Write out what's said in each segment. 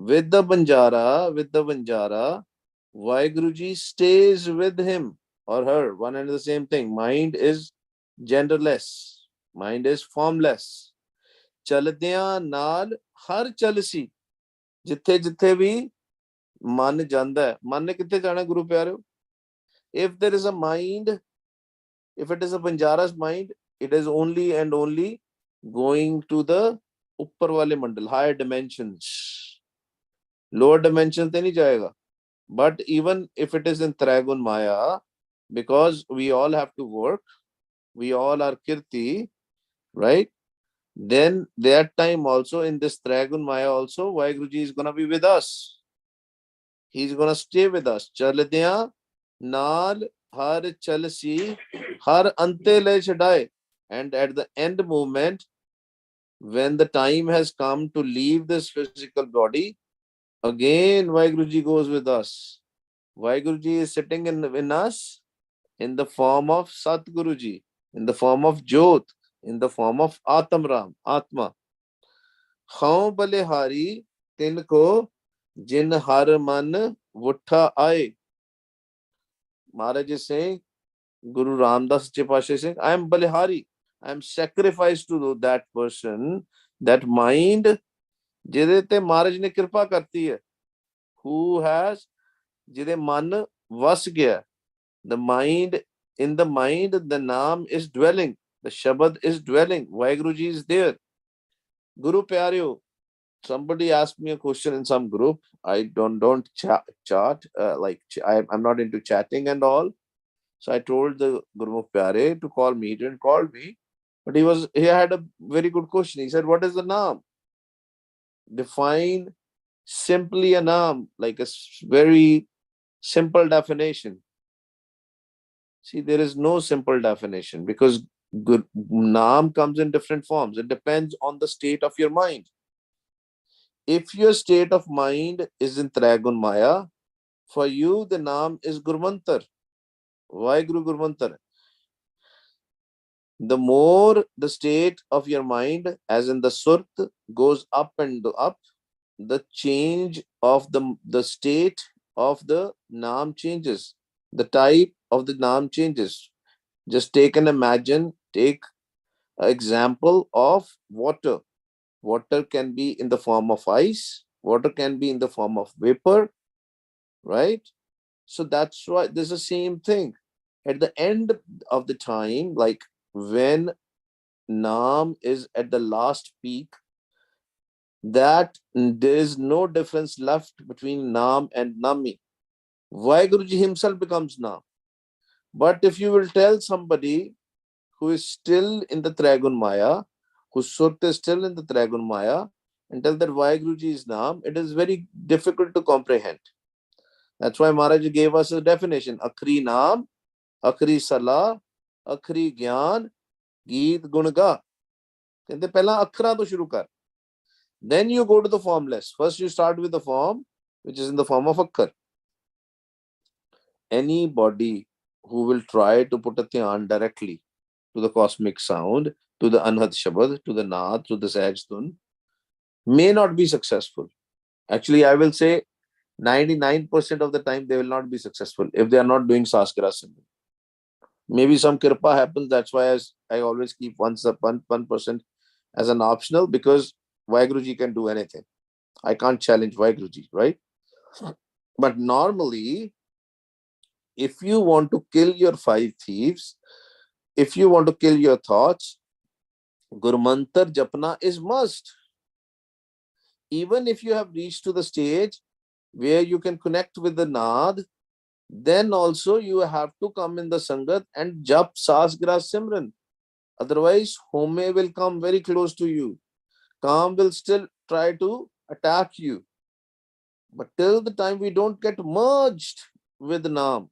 With the Vanjara, Vaheguru Ji stays with him or her, one and the same thing. Mind is genderless, mind is formless. ਚਲਦਿਆਂ ਨਾਲ ਹਰ ਚਲਸੀ, ਜਿੱਥੇ ਜਿੱਥੇ ਵੀ ਮਨ ਜਾਂਦਾ ਹੈ, ਮਨ ਨੇ ਕਿੱਥੇ ਜਾਣਾ ਗੁਰੂ ਪਿਆਰਿਓ? If there is a mind, if it is a Banjara's mind, it is only and only going to the ਉੱਪਰ ਵਾਲੇ ਮੰਡਲ, higher dimensions. Lower dimensions ਤੇ ਨਹੀਂ ਜਾਏਗਾ. But even if it is in Trigun Maya, because we all have to work, we all are Kirti, right? Then that time also in this Trigun Maya also, Vaheguru Ji is going to be with us. He's going to stay with us. Chaldiyan naal har chalsi har ante le chadaye. And at the end moment, when the time has come to leave this physical body, again Vaheguru Ji goes with us. Vaheguru Ji is sitting in us in the form of Satguru Ji, in the form of Jyot, in the form of Atamram, Atma. Khaun balihari tinko jin har man vutha aaye. Maharaj is saying, Guru Ramdas Pasha is saying, I am balihari. I am sacrificed to that person, that mind, ਜਿਹਦੇ ਤੇ ਮਹਾਰਾਜ ਨੇ ਕਿਰਪਾ ਕਰਤੀ ਹੈ, who has, ਜਿਹਦੇ ਮਨ ਵਸ ਗਿਆ. The mind, in the mind, the naam is dwelling, the shabad is dwelling, Vaheguru Ji is there. Guru Pyareo, somebody asked me a question in some group. I don't chat, I'm not into chatting and all. So I told the Guru Pyare to call me. He didn't call me, but he had a very good question. He said, what is the naam? Define simply a naam, like a very simple definition. See, there is no simple definition because naam comes in different forms. It depends on the state of your mind. If your state of mind is in Trigun Maya, for you the naam is Gurmantar. Why Guru Gurmantar? The more the state of your mind, as in the Surt, goes up and up, the change of the state of the naam changes. The type of the naam changes. Just take an example of water. Water can be in the form of ice. Water can be in the form of vapor, right? So that's why there's the same thing. At the end of the time, like when Naam is at the last peak, that there is no difference left between Naam and Nami. Vaheguru Ji himself becomes Naam. But if you will tell somebody who is still in the Trigun Maya, whose Surt is still in the Trigun Maya, and tell that Vaheguru Ji is Naam, it is very difficult to comprehend. That's why Maharaj gave us a definition. Akhri Naam, Akhri Salah, Akhri Gyan, Geet Gunga. Then you go to the formless. First you start with the form, which is in the form of Akhar. Anybody who will try to put a dhyan directly to the cosmic sound, to the Anhad Shabad, to the Naad, to the Sahaj Dhun, may not be successful. Actually, I will say 99% of the time they will not be successful if they are not doing Saskara Simran. Maybe some kirpa happens. That's why I always keep 1% as an optional, because Vaheguru Ji can do anything. I can't challenge Vaheguru Ji, right? But normally, if you want to kill your 5 thieves, if you want to kill your thoughts, Gurmantar Japna is must. Even if you have reached to the stage where you can connect with the Naad, then also you have to come in the Sangat and Jap Sasgra Simran. Otherwise, Home will come very close to you. Kam will still try to attack you. But till the time we don't get merged with Naam,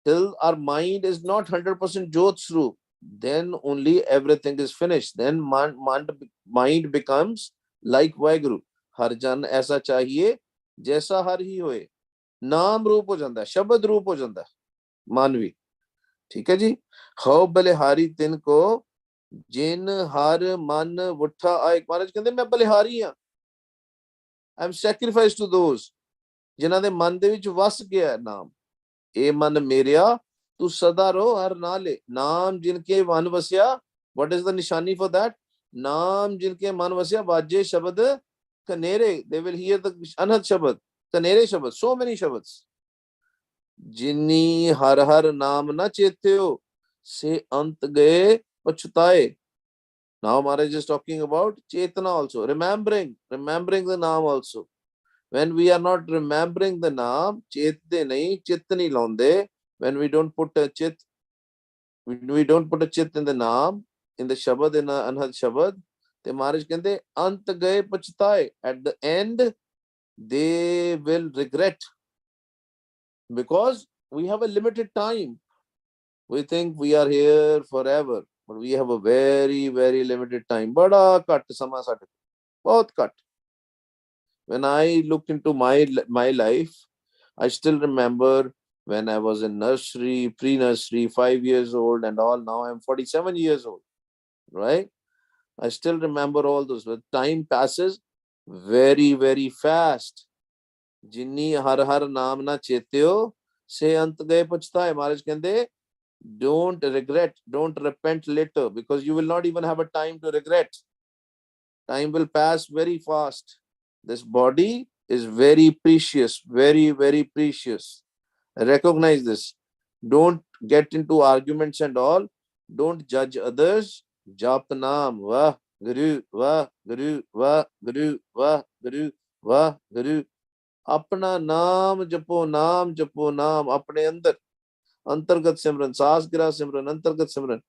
till our mind is not 100% Jyotsru, then only everything is finished. Then mind becomes like Vaheguru. Har jan aisa chahiye, jaisa har hi hoye. नाम रूप हो जाता है, शब्द रूप हो जाता है मानवी. ठीक है जी. हो बलिहारी तिन को जिन हर मन उठा आए. महाराज कहते मैं बलिहारी हाँ. I'm sacrificed to those. ਜਿਨ੍ਹਾਂ ਦੇ ਮਨ ਦੇ ਵਿੱਚ ਵਸ ਗਿਆ ਨਾਮ। ਇਹ ਮਨ ਮੇਰਿਆ ਤੂੰ ਸਦਾ ਰੋ ਹਰ ਨਾਲੇ। ਨਾਮ ਜਿਨਕੇ ਮਨ ਵਸਿਆ, what is the ਨਿਸ਼ਾਨੀ for that? ਨਾਮ ਜਿਨਕੇ ਮਨ ਵਸਿਆ ਬਾਜੇ ਸ਼ਬਦ ਕਨੇਰੇ। They will hear the ਅਨਹਦ ਸ਼ਬਦ, ਕਨੇਰੇ ਸ਼ਬਦ, so many ਸ਼ਬਦ। ਜਿਨੀ ਹਰ ਹਰ ਨਾਮ ਨਾ ਚੇਤਿਓ ਸੇ ਅੰਤ ਗਏ ਪਛਤਾਏ। Now Maharaj is talking about Chetana also, remembering the Naam also. When we are not remembering the Naam, Chetde nahi, Chit nahi launde. When we don't put a Chit, we don't put a Chit in the Naam, in the Shabad, in the Anhad Shabad, the Maharaj kende, Ant gaye pachtaye. At the end, they will regret. Because we have a limited time. We think we are here forever. But we have a very, very limited time. Bada cut sama sade. Bahut cut. When I looked into my life, I still remember when I was in nursery, pre-nursery, 5 years old and all. Now I'm 47 years old, right? I still remember all those. But time passes very, very fast. Jinni har har naam na chetyo se ant gaye pachtaye. Maharaj kende, don't regret, don't repent later, because you will not even have a time to regret. Time will pass very fast. This body is very precious, very, very precious. Recognize this. Don't get into arguments and all. Don't judge others. Jap naam, Vah Guru, Vah Guru, Vah Guru, Vah Guru, Vah Guru. Apna naam japo, naam japo, naam. Apne andar. Antargat Simran, Sasgira Simran, Antargat Simran.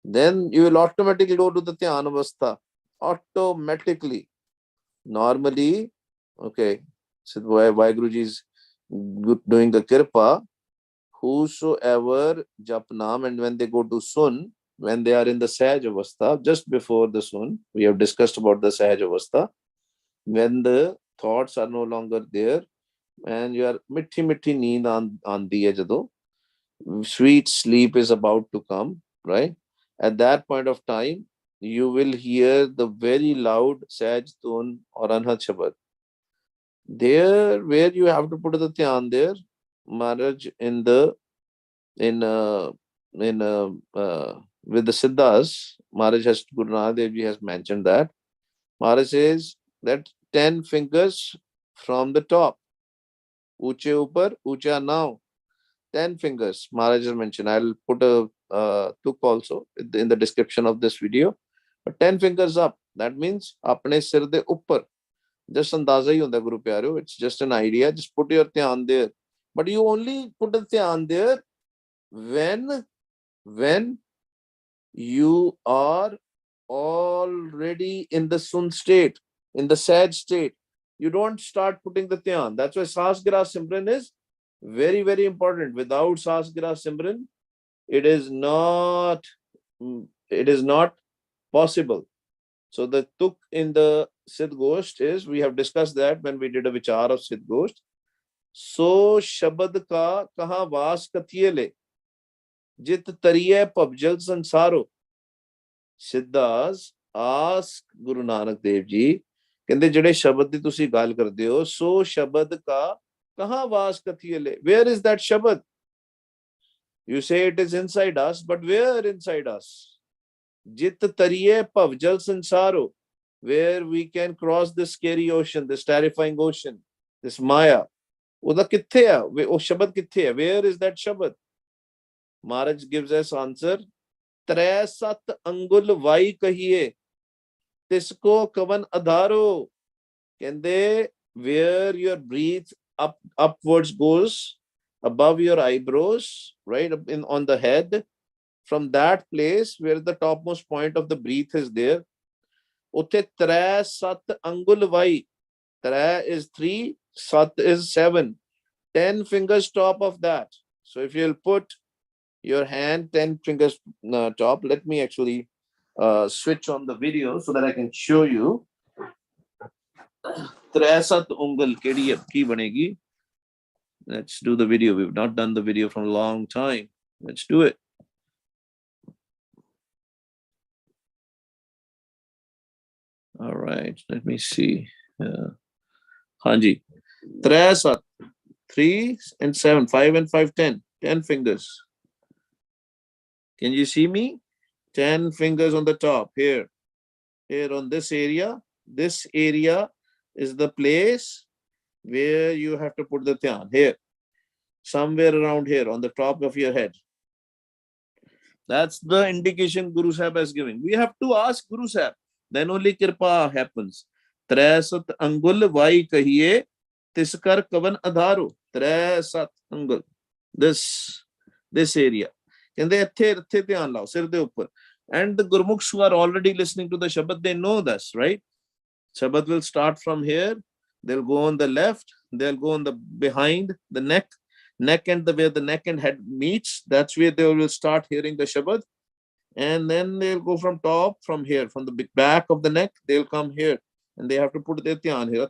Then you will automatically go to the Dhyan Avastha. Automatically. Normally, okay, so why Guruji is doing the Kirpa, whosoever jap naam, and when they go to Sun, when they are in the Sahaj Avastha, just before the Sun, we have discussed about the Sahaj Avastha, when the thoughts are no longer there, and you are mithi mithi neend on the edge, sweet sleep is about to come, right? At that point of time, you will hear the very loud Sahaj Tun or Anhat Shabad. There, where you have to put the dhyan there, Maharaj in with the Siddhas, Maharaj has, Guru Nanak Dev Ji has mentioned that. Maharaj says that 10 fingers from the top, Uche upar, Ucha now. 10 fingers, Maharaj has mentioned. I'll put a tuk also in the description of this video. But 10 fingers up, that means apne sir de uppar. Just andaza hi hunda Guru Pyareo. It's just an idea. Just put your dhyan there. But you only put the dhyan there when you are already in the sun state, in the sad state. You don't start putting the dhyan. That's why Sasgira Simran is very, very important. Without Sasgira Simran, it is not possible. So the tuk in the Siddh Gosht is, we have discussed that when we did a vichar of Siddh Gosht. So Shabad ka kaha vas kathiye le, jit tariye pabjal sansaro. Siddhas ask Guru Nanak Dev Ji, ਕਹਿੰਦੇ ਜਿਹੜੇ ਸ਼ਬਦ ਦੀ ਤੁਸੀਂ ਗੱਲ ਕਰਦੇ ਹੋ, ਸੋ ਸ਼ਬਦ ਕਾ ਕਹਾਂ ਵਾਸ ਕਥੀਏ ਲੈ, where is that shabad? You say it is inside us, but where inside us? Jit tariye pavjal sansaro, where we can cross this scary ocean, this terrifying ocean, this Maya. Uda kithe hai? Oh shabad kithe hai? Where is that shabad? Maharaj gives us answer. Tre sat angul vai kahiye, tisko kavan adharo. Kende, where your breath upwards goes, above your eyebrows, right up on the head, from that place where the topmost point of the breath is there, utte tre sat angul vai. Tre is 3, sat is 7. 10 fingers top of that. So if you'll put your hand 10 fingers top, let me actually switch on the video so that I can show you. Tre sat ungul kedi ki banegi. Let's do the video. We've not done the video for a long time. Let's do it. All right, let me see. Hanji. 3 7, 3 and 7, 5 and 5, 10. 10 fingers. Can you see me? 10 fingers on the top here. Here on this area. This area is the place where you have to put the dhyan. Here. Somewhere around here on the top of your head. That's the indication Guru Sahib is giving. We have to ask Guru Sahib. Then only Kirpa happens. Tre sat angul vai kahiye tiskar kavan adharo. Tre sat angul. This area. And they and the Gurmukhs who are already listening to the Shabad, they know this, right? Shabad will start from here. They'll go on the left. They'll go on the behind the neck and where the neck and head meets. That's where they will start hearing the Shabad. And then they'll go from top, from here, from the back of the neck. They'll come here and they have to put their dhyan here.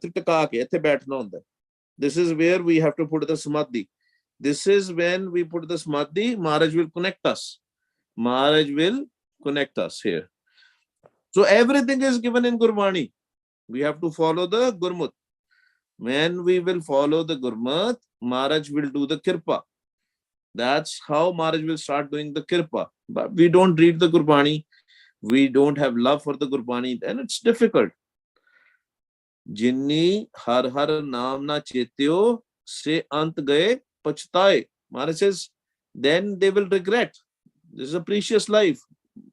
This is where we have to put the samadhi. This is when we put the samadhi, Maharaj will connect us. Maharaj will connect us here. So everything is given in Gurbani. We have to follow the Gurmut. When we will follow the Gurmat, Maharaj will do the Kirpa. That's how Maharaj will start doing the Kirpa. But we don't read the Gurbani. We don't have love for the Gurbani. Then it's difficult. Jinni har har naam na chetyo se ant gaye pachtaye. Maharaj says, then they will regret. This is a precious life.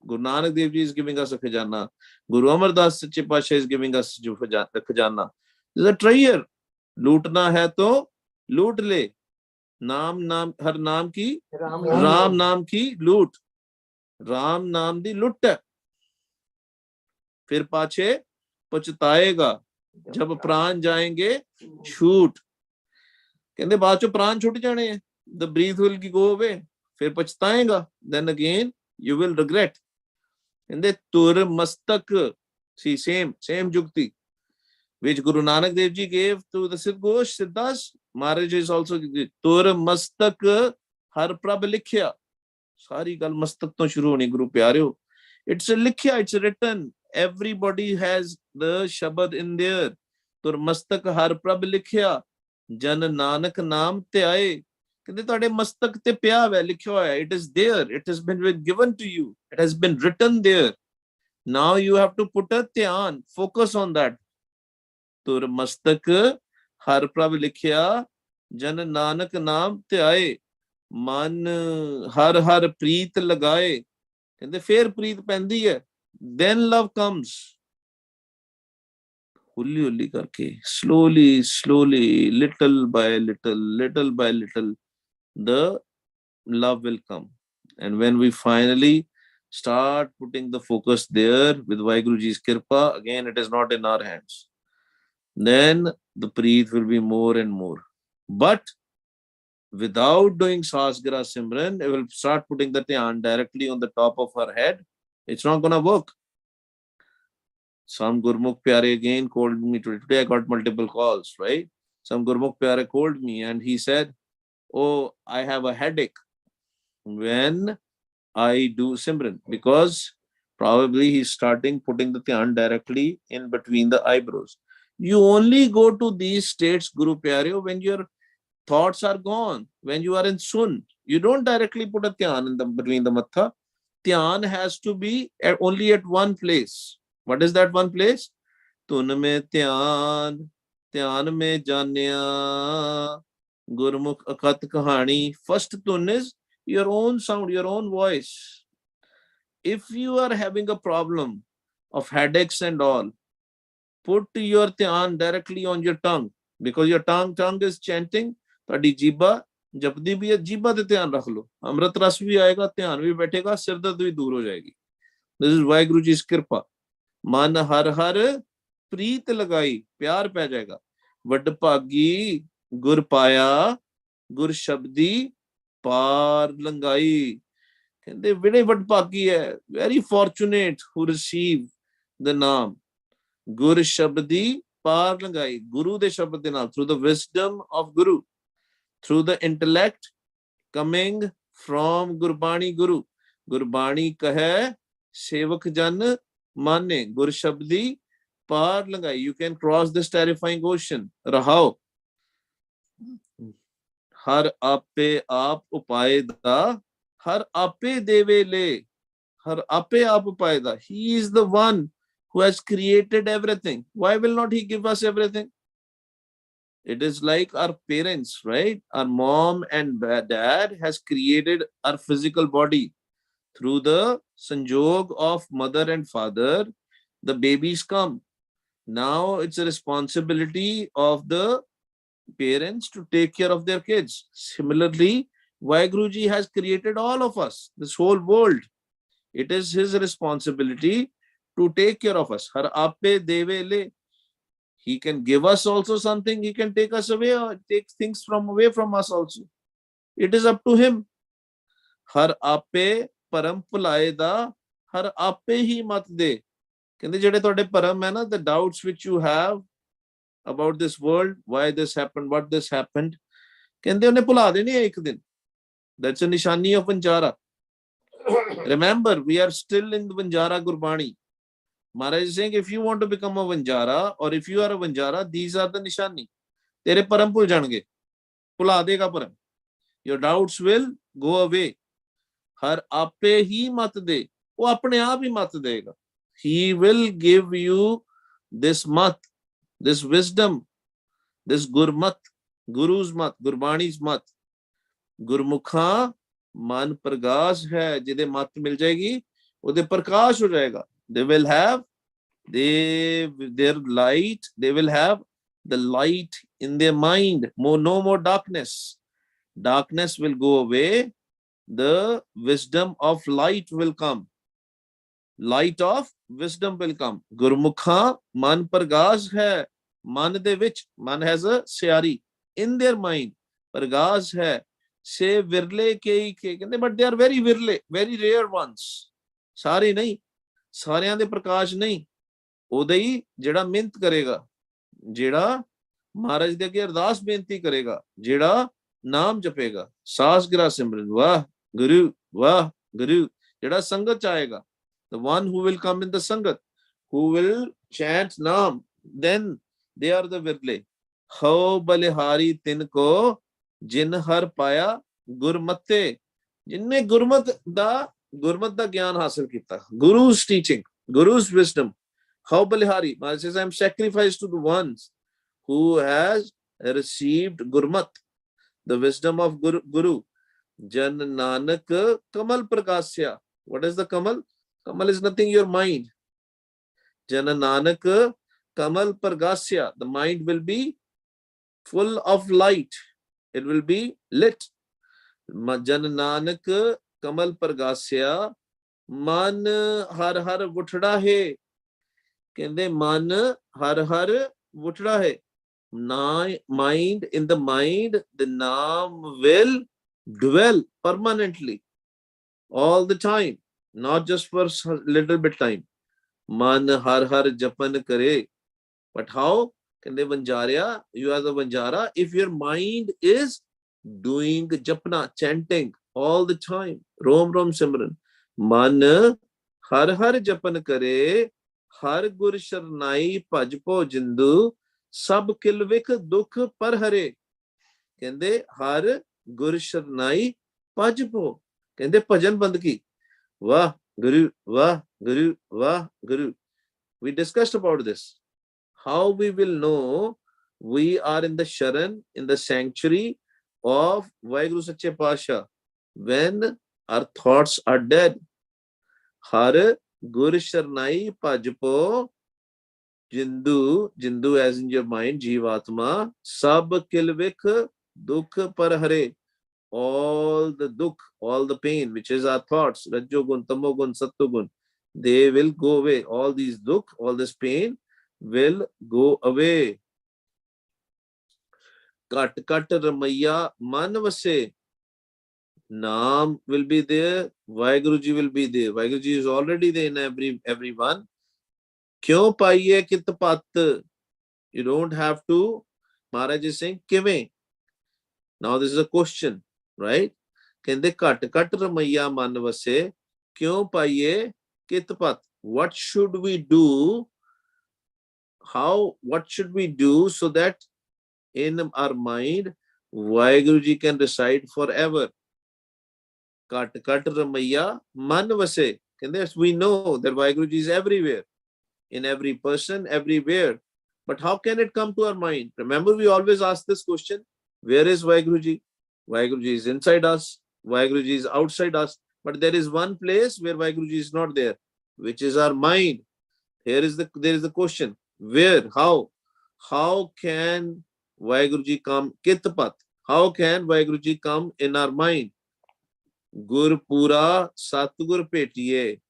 Guru Nanak Dev Ji is giving us a khajana. Guru Amar Das Sache Pasha is giving us a khajana. This is a treasure. लूटना है तो लूट ले. नाम हर नाम की राम नाम की लूट. राम नाम दी लुट है. फिर पाछे पछताएगा जब प्राण जाएंगे छूट. कहते बाद चो प्राण छूट जाने हैं. The breath will go away. फिर पछताएगा. Then again you will regret. कहते तुर मस्तक. See, same jukti which Guru Nanak Dev Ji gave to the Siddhosh, Siddhas. Maharaj is also Tur Mastak Har Prabh Likhya. Sari gal Mastak to shuru honi Guru Pyareo. It's a Likhya, it's written. Everybody has the Shabad in there. Tur Mastak Har Prabh Likhya. Jan Nanak Naam Te Aaye. Kehte tode Mastak te pya hai, likhya hoya. It is there. It has been given to you. It has been written there. Now you have to put a dhyan. Focus on that. तुर मस्तक हर प्रभ लिखिया जन नानक नाम ते आए मन हर हर प्रीत लगाए. कहते फिर प्रीत पैंदी है. then love comes. हुल्ली हुल्ली करके slowly little by little the love will come. And when we finally start putting the focus there with Vaheguruji's Kirpa, again it is not in our hands. Then the preet will be more and more. But without doing Sasgira Simran, it will start putting the dhyan directly on the top of her head. It's not going to work. Some Gurmukh Pyare again called me today. Today I got multiple calls, right? Some Gurmukh Pyare called me and he said, oh, I have a headache when I do Simran, because probably he's starting putting the dhyan directly in between the eyebrows. You only go to these states, Guru Pyareo, when your thoughts are gone, when you are in sun. You don't directly put a dhyan in between the matha. Dhyan has to be only at one place. What is that one place? Tun mein dhyan mein janya, Gurmukh akat kahani. First tun is your own sound, your own voice. If you are having a problem of headaches and all, put your dhyan directly on your tongue, because your tongue is chanting. Tadi jiba जपदी भी है, जीबा ते ध्यान रख लो. अमृत रस भी आएगा, ध्यान भी बैठेगा, सिर दर्द भी दूर हो जाएगी. दिस इज वाहिगुरु जी की कृपा. मन हर हर प्रीत लगाई, प्यार पै जाएगा. वड भागी गुर पाया, गुर शब्दी पार लंगाई. कहते बड़े वड भागी है, very fortunate who receive the नाम. गुर शब्दी पार लंगाई. गुरु दे शब्द दे नाल, through the wisdom of Guru, through the intellect coming from Gurbani Guru. Gurbani kahe sevak jan mane, gur shabdi par Langai, you can cross this terrifying ocean. रहाओ हर आपे आप उपाय दा, हर आपे देवे ले, हर आपे आप उपाय दा. He is the one who has created everything. Why will not he give us everything? It is like our parents, right? Our mom and dad has created our physical body. Through the sanjog of mother and father, the babies come. Now it's a responsibility of the parents to take care of their kids. Similarly, Vaiguruji has created all of us, this whole world. It is his responsibility to take care of us. Har ape deve le. He can give us also something, he can take us away or take things from away from us also. It is up to him. Har ape param pulaye da, har ape hi mat de. ਕਹਿੰਦੇ ਜਿਹੜੇ ਤੁਹਾਡੇ ਭਰਮ ਹੈ ਨਾ, the doubts which you have about this world, why this happened, what this happened, ਕਹਿੰਦੇ ਉਹਨੇ ਭੁਲਾ ਦੇਣੇ ਆ ਇੱਕ ਦਿਨ. That's a nishani of Vanjara. Remember, we are still in Vanjara Gurbani. Maharaj is saying, if you want to become a Vanjara, or if you are a Vanjara, these are the nishani. ਤੇਰੇ ਭਰਮ ਭੁੱਲ ਜਾਣਗੇ, ਭੁਲਾ ਦੇਗਾ ਭਰਮ. Your doubts will go away. ਹਰ ਆਪੇ ਹੀ ਮਤ ਦੇ, ਉਹ ਆਪਣੇ ਆਪ ਹੀ ਮਤ ਦੇਗਾ. He will give you this mat, this wisdom, this gurmat, Guru's mat, Gurbani's mat. Gurmukha man pragash hai, jide mat mil jayegi, ode prakash ho jayega. They will have their light, they will have the light in their mind. No more darkness. Darkness will go away. The wisdom of light will come. Light of wisdom will come. Gurmukha man pragash hai. Man de vich, man has a syari in their mind. Pragash hai. Se virle ke, but they are very virle, very rare ones. Sare nahi. Sareyan de prakash nahi. ਉਹਦੇ ਹੀ ਜਿਹੜਾ ਮਿਹਨਤ ਕਰੇਗਾ, ਜਿਹੜਾ ਮਹਾਰਾਜ ਦੇ ਅੱਗੇ ਅਰਦਾਸ ਬੇਨਤੀ ਕਰੇਗਾ, ਜਿਹੜਾ ਨਾਮ ਜਪੇਗਾ, ਸਾਸ ਗਿਰਾ ਸਿਮਰਨ ਵਾਹ ਗੁਰੂ, ਜਿਹੜਾ ਸੰਗਤ ਚ ਆਏਗਾ, the one who will come in the sangat, who will chant naam, then they are the virle. How balihari tinko jin har paya gurmatte, jinne gurmat da gyan hasil kita, Guru's teaching, Guru's wisdom. How balihari? Maharaj says, I am sacrificed to the ones who has received gurmat, the wisdom of Guru. Jan Nanak Kamal Prakasya. What is the Kamal? Kamal is nothing, your mind. Jan Nanak Kamal Pragasya. The mind will be full of light. It will be lit. Jan Nanak Kamal Pragasya. Man har har vuthda hai. ਕਹਿੰਦੇ ਮਨ ਹਰ ਹਰ ਵੁਟੜਾ ਹੈ. Mind, in the mind, the naam will dwell permanently, all the time, not just for a little bit time. Man har har japan kare. But how? ਕਹਿੰਦੇ Vanjara, you are the Vanjara, if your mind is doing japna, chanting all the time, Rom Rom Simran. Man har har japan kare, ਹਰ ਗੁਰ ਸ਼ਰਨਾਈ ਭਜ ਭੋ ਜਿੰਦੂ, ਸਭ ਕਿਲ ਵਿਖ ਦੁੱਖ ਪਰ ਹਰੇ. ਕਹਿੰਦੇ ਹਰ ਗੁਰ ਸ਼ਰਨਾਈ ਭਜ ਭੋ, ਕਹਿੰਦੇ ਭਜਨ ਬੰਦਗੀ. ਵਾਹ ਗੁਰੂ ਵਾਹ ਗੁਰੂ ਵਾਹ ਗੁਰੂ. We discussed about this. How we will know we are in the sharan, in the sanctuary of Vaiguru Sache Pasha, when our thoughts are dead. Har Gur Sharnai Pajpo Jindu as in your mind, Jivatma, Sab Kilvik Dukh Parhare. All the dukh, all the pain, which is our thoughts, Rajogun, Tamogun, Sattugun, they will go away. All these dukh, all this pain will go away. Kat Kat Ramaya Manvase. Naam will be there, Vaiguruji will be there. Vaiguruji is already there in everyone. Kyun paiye kit pat? You don't have to. Maharaj is saying, Kive? Now this is a question, right? Kende kat kat ramaya manvase, kyun paiye kit pat? What should we do what should we do so that in our mind, Vaheguru Ji can reside forever? Kat kat ramaiya man vase. We know that Vaheguru Ji is everywhere, in every person, everywhere. But how can it come to our mind? Remember, we always ask this question: where is Vaheguru Ji? Vaheguru Ji is inside us. Vaheguru Ji is outside us. But there is one place where Vaheguru Ji is not there, which is our mind. There is the question: where? How? How can Vaheguru Ji come? Kitpat. How can Vaheguru Ji come in our mind? Gurpura Satgur Petiye.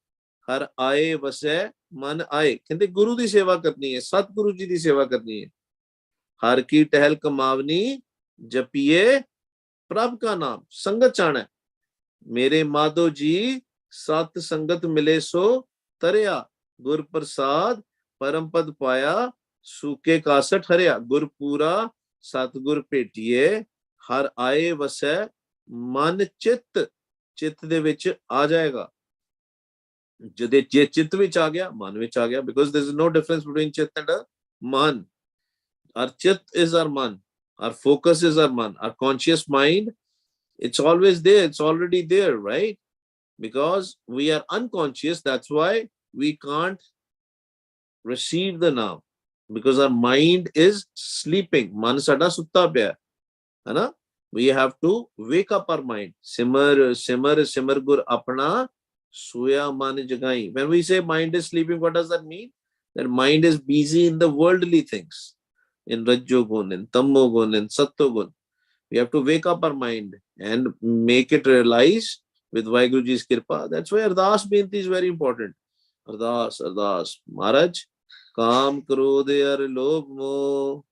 हर आए वसै मन आए। कहते गुरु की सेवा करनी है, सतगुरु जी की सेवा करनी है। हर की टहल कमावनी जपिए प्रभ का नाम। संगत चाहना है। मेरे माधो जी सत संगत मिले सो तरया। गुर प्रसाद परम पद पाया सूके कासठ हरिया। गुरपूरा सतगुर भेटिए हर आए वसै मन चित्त। चित्त दे विच आ जाएगा। जदे चित्त विच आ गया, मन विच आ गया, because there is no difference between चित्त and a man. Our चित्त is our man, our focus is our man, our conscious mind, it's always there, it's already there, right? Because we are unconscious, that's why we can't receive the naam, because our mind is sleeping. Man sada sutta paya hai na. We have to wake up our mind. Simar simar simar gur apna Suya man jagai. When we say mind is sleeping, what does that mean? That mind is busy in the worldly things, in Rajyogun, in Tamogun, in Sattogun. We have to wake up our mind and make it realize with Vaheguru Ji's Kirpa. That's why Ardas Binti is very important. Ardas, Ardas. Maharaj, Kam Krodhe Ar Lobh Moh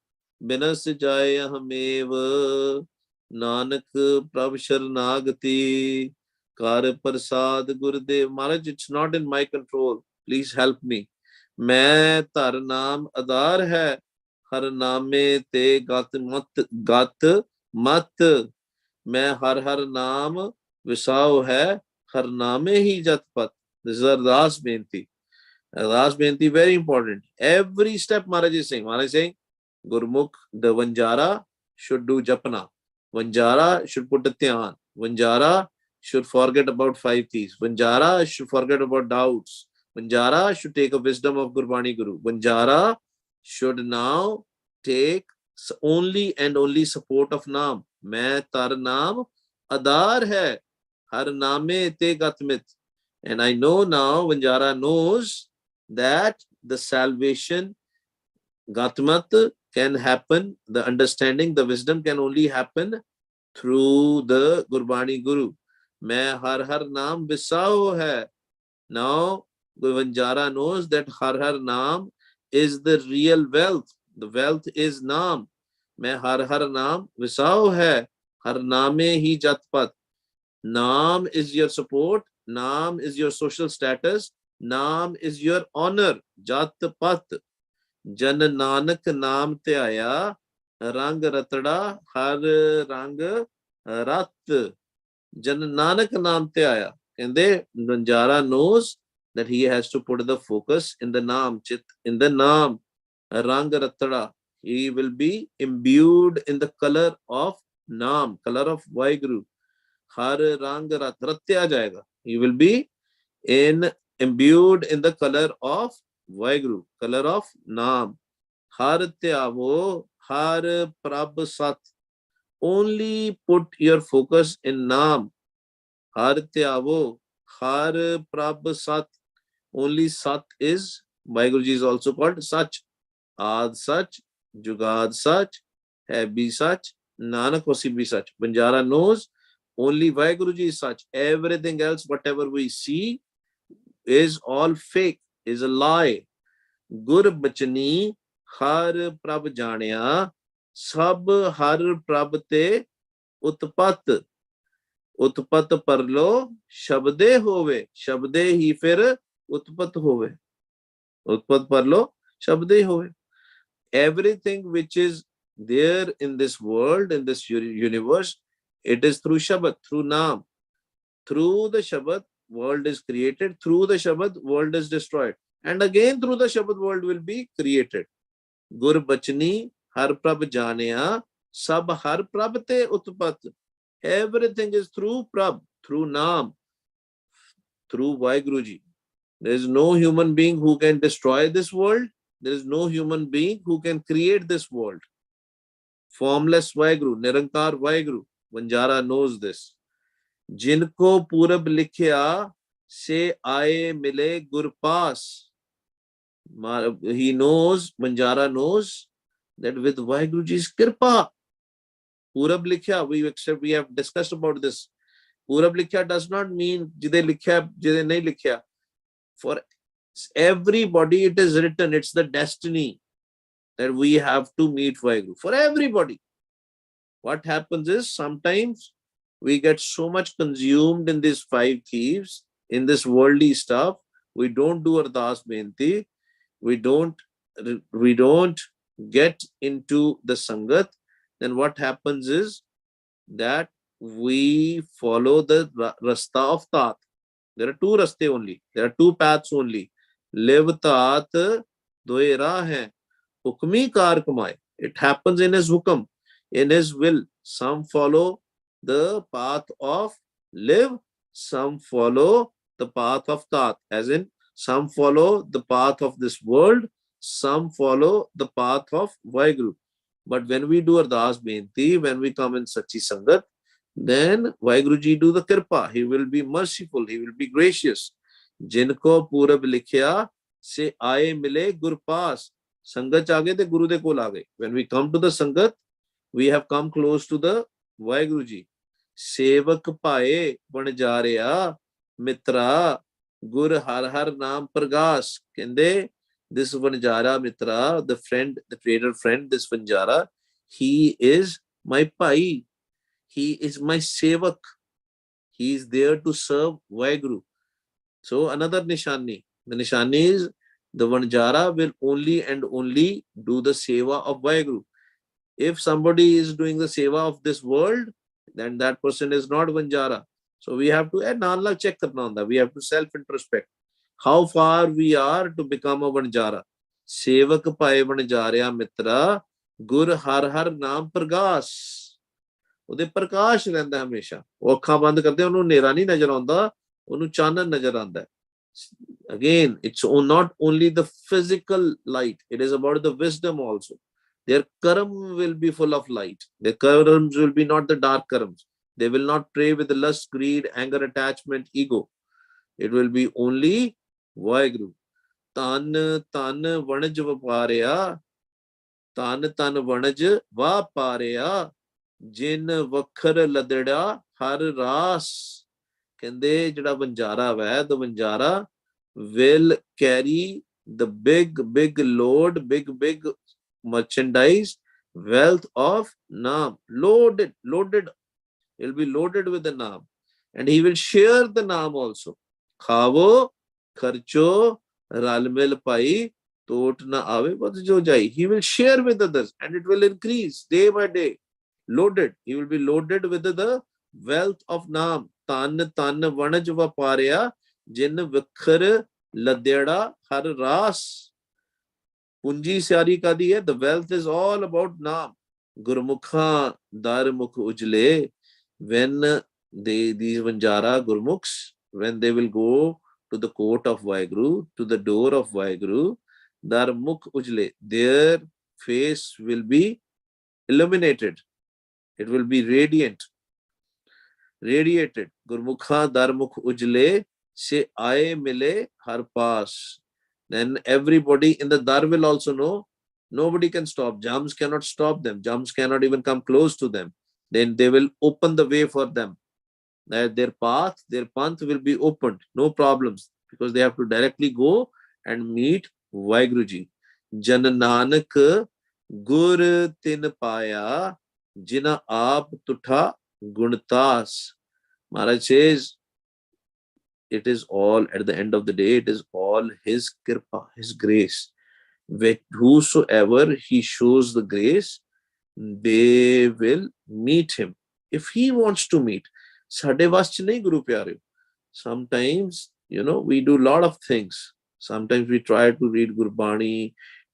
Binas Jaya Hamev Nanak Prabh Sharanagati Kar Prasad Gurudev. Maharaj, it's not in my control. Please help me. मैं धर नाम आधार है हर नामे ते गत मत मैं हर हर नाम विसाव है हर नामे ही जतपत. This is Ardas Benti. Ardas Benti, very important. Every step Maharaj is saying. Maharaj is saying, Gurmukh, the Vanjara should do Japana. Vanjara should put a dhyan. Vanjara should forget about 5 thieves. Vanjara should forget about doubts. Vanjara should take a wisdom of Gurbani Guru. Vanjara should now take only and only support of Naam. Main tar Naam Adar hai. Har Name te Gatmit. And I know now, Vanjara knows that the salvation, Gatmat, can happen, the understanding, the wisdom can only happen through the Gurbani Guru. मैं हर हर नाम बिसाओ है. Now Vanjara knows that हर हर नाम is the real wealth. The wealth is नाम. मैं हर हर नाम बिसाओ है. हर नामे ही जतपत. Naam is your support. Naam is your social status. Naam is your honor. Jat pat. Jan Nanak naam te aaya. Rang ratda har rang rat. Jan Nanak naam te aaya. And the Vanjara knows that he has to put the focus in the naam, chit, in the naam, rang ratda. He will be imbued in the color of naam, color of Vaheguru. Har rang ratya jayega. He will be imbued in the color of Vaheguru, color of naam. Har tyavo, har prabh sat. Only put your focus in naam. Har tyavo, har prabh sat. Only sat is, Vaheguru Ji is also called Sach. Ad Sach, Jugad Sach, hai bhi Sach, Nanak wasi bhi Sach. Vanjara knows only Vaheguru Ji is such. Everything else, whatever we see, is all fake, is a lie. Gur bachani har prabh janiya, sab har prabh te utpat. Utpat parlo shabde hove. Shabde hi fir utpat hove. Utpat parlo shabde hove. Everything which is there in this world, in this universe, it is through Shabad, through Naam. Through the Shabad, world is created. Through the Shabad, world is destroyed. And again, through the Shabad, world will be created. Gur bachni har prab janiya, sab har prab te utpat. Everything is through Prab, through Naam, through Vaiguruji. There is no human being who can destroy this world. There is no human being who can create this world. Formless Vaiguru, Nirankar Vaiguru. Vanjara knows this. Jinko Purab likhya se aaye mile Gurpas. He knows, Vanjara knows that with Vaiguruji's Kirpa, Purab likhya, we have discussed about this. Purab likhya does not mean jide likhya, jide nahi likhya. For everybody it is written, it's the destiny that we have to meet Vaheguru. For everybody. What happens is sometimes we get so much consumed in these five thieves, in this worldly stuff, we don't do Ardas Benti, we don't get into the Sangat, then what happens is that we follow the Rasta of Tat. There are two raste only. There are two paths only. Live tat doye raah hai. Hukmi kar kamaye. It happens in his hukam, in his will. Some follow the path of live, some follow the path of tat. As in, some follow the path of this world, some follow the path of Vaheguru. But when we do Ardas Benti, when we come in Sachi Sangat, then Vaiguruji do the Kirpa. He will be merciful. He will be gracious. Jinko Purab likhya se aaye mile Gurpas. Sangat aage te Guru de kol aage. When we come to the Sangat, we have come close to the Vaiguruji. Sevak paye Vanjariya Mitra Gur har har naam Pragas. Kende this Vanjara Mitra, the friend, the trader friend, this Vanjara, he is my pai. He is my sevak. He is there to serve Vaiguru. So another nishani. The nishani is the Vanjara will only and only do the seva of Vaiguru. If somebody is doing the seva of this world, then that person is not Vanjara. So we have to Nanla check karna. We have to self-introspect. How far we are to become a Vanjara. Sevak pae Vanjarya mitra, gur har har naam pragas. ਉਹਦੇ ਪ੍ਰਕਾਸ਼ ਰਹਿੰਦਾ ਹਮੇਸ਼ਾ ਉਹ ਅੱਖਾਂ ਬੰਦ ਕਰਦੇ ਉਹਨੂੰ ਹਨੇਰਾ ਨਹੀਂ ਨਜ਼ਰ ਆਉਂਦਾ ਉਹਨੂੰ ਚਾਨਣ ਨਜ਼ਰ ਆਉਂਦਾ again it's not only the physical light, it is about the wisdom also. Their karam will be full of light. Their karams will be not the dark karams. They will not pray with the lust, greed, anger, attachment, ego. It will be only Vaheguru. Tan tan vanaj vapariya, tan tan vanaj vapariya, ਜਿਨ ਵਖਰ ਲਦੜਾ ਹਰ ਰਾਸ ਕਹਿੰਦੇ ਜਿਹੜਾ ਵੰਜਾਰਾ ਵੈ the Vanjara will carry the big load, big merchandise, wealth of naam, loaded, he'll be loaded with the naam, and he will share the naam also. Khavo kharcho ral mil pai tot na aave bad jo jai. He will share with others and it will increase day by day. Loaded. He will be loaded with the wealth of Naam. Tan tan vanaj vaparya jin vikhar ladeda har ras. Punji syari kadi hai. The wealth is all about Naam. Gurmukha dar mukh ujle. When these Vanjara Gurmukhs, when they will go to the court of Vaheguru, to the door of Vaheguru, dar mukh ujle, their face will be illuminated. It will be radiated. Gurmukha darmukh ujle se aaye mile har paas. Then everybody in the dar will also know. Nobody can stop. Jams cannot stop them. Jams cannot even come close to them. Then they will open the way for them. Their path, their panth will be opened. No problems. Because they have to directly go and meet Vaiguruji. Jan Nanak gur tin paya Jina aap tutha guntas. Maharaj says, it is all, at the end of the day, it is all his kirpa, his grace. With whosoever he shows the grace, they will meet him. If he wants to meet. Sade vas nahi Guru pyare. Sometimes, we do a lot of things. Sometimes we try to read Gurbani,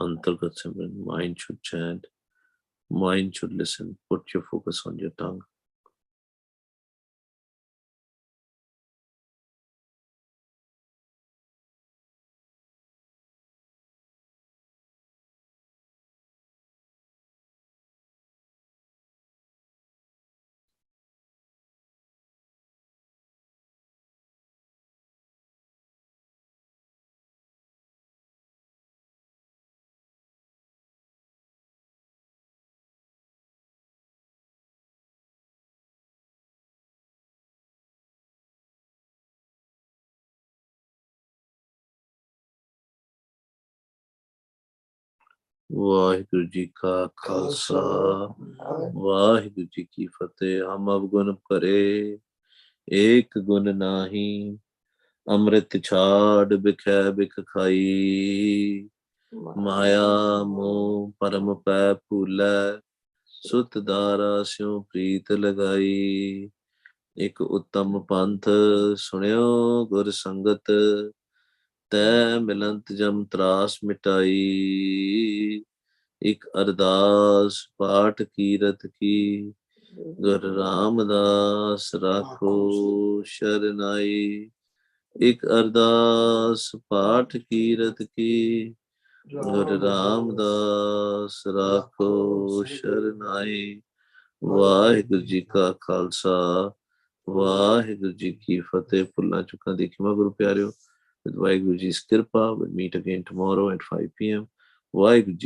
Antargat Simran, mind should chant, mind should listen. Put your focus on your tongue. Waheguru ji ਕਾ ਖਾਲਸਾ ਵਾਹਿਗੁਰੂ ਜੀ ਕੀ ਫਤਿਹ। ਹਮ ਅਵਗੁਣ ਭਰੇ ਏਕ ਗੁਣ ਨਾਹੀ, ਅੰਮ੍ਰਿਤ ਛਾੜ ਬਿਖੈ ਬਿਖ ਖਾਈ। ਮਾਇਆ ਮੋਹ ਪਰਮ ਪੈ ਭੂਲੈ, ਸੁਤ ਦਾਰਾ ਸਿਉ ਪ੍ਰੀਤ ਲਗਾਈ। ਇੱਕ ਉੱਤਮ ਪੰਥ ਸੁਣਿਓ ਗੁਰ ਸੰਗਤ, ਤੈ ਮਿਲੰਤ ਜਮ ਤਰਾਸ ਮਿਟਾਈ। ਇੱਕ ਅਰਦਾਸ ਪਾਠ ਕੀਰਤ ਕੀ, ਗੁਰ ਰਾਮਦਾਸ ਰਾਖੋ ਸ਼ਰਨਾਈ। ਇੱਕ ਅਰਦਾਸ ਪਾਠ ਕੀਰਤ ਕੀ, ਗੁਰ ਰਾਮਦਾਸ ਰਾਖੋ ਸ਼ਰਨਾਈ। ਵਾਹਿਗੁਰੂ ਜੀ ਕਾ ਖਾਲਸਾ ਵਾਹਿਗੁਰੂ ਜੀ ਕੀ ਫਤਿਹ। ਭੁੱਲਾਂ ਚੁੱਕਾਂ ਦੀ ਖਿਮਾ ਗੁਰੂ ਪਿਆਰਿਓ। With Vaheguru Ji's Kirpa, we'll meet again tomorrow at 5 p.m. Vaheguru Ji